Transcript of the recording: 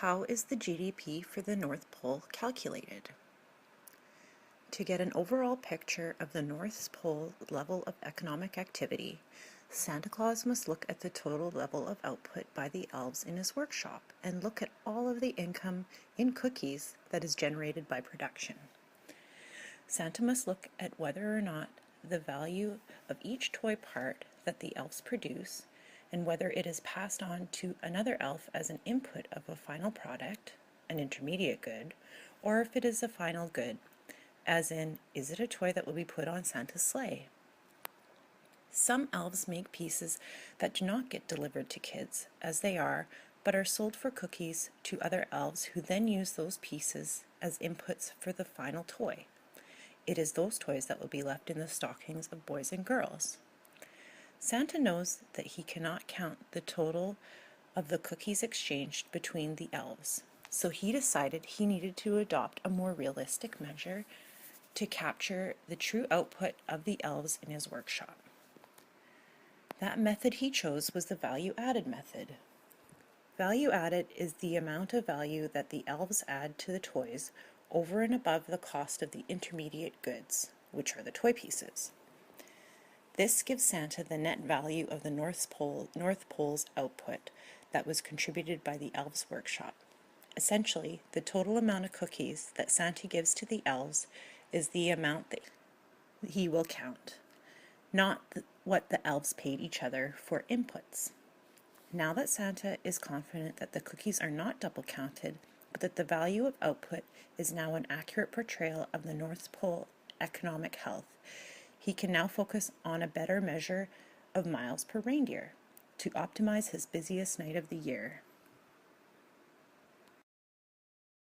How is the GDP for the North Pole calculated? To get an overall picture of the North Pole level of economic activity, Santa Claus must look at the total level of output by the elves in his workshop and look at all of the income in cookies that is generated by production. Santa must look at whether or not the value of each toy part that the elves produce and whether it is passed on to another elf as an input of a final product, an intermediate good, or if it is a final good, as in, is it a toy that will be put on Santa's sleigh? Some elves make pieces that do not get delivered to kids as they are, but are sold for cookies to other elves who then use those pieces as inputs for the final toy. It is those toys that will be left in the stockings of boys and girls. Santa knows that he cannot count the total of the cookies exchanged between the elves, so he decided he needed to adopt a more realistic measure to capture the true output of the elves in his workshop. That method he chose was the value-added method. Value added is the amount of value that the elves add to the toys over and above the cost of the intermediate goods, which are the toy pieces. This gives Santa the net value of the North Pole's output that was contributed by the elves' workshop. Essentially, the total amount of cookies that Santa gives to the elves is the amount that he will count, not what the elves paid each other for inputs. Now that Santa is confident that the cookies are not double counted, but that the value of output is now an accurate portrayal of the North Pole economic health, he can now focus on a better measure of miles per reindeer to optimize his busiest night of the year.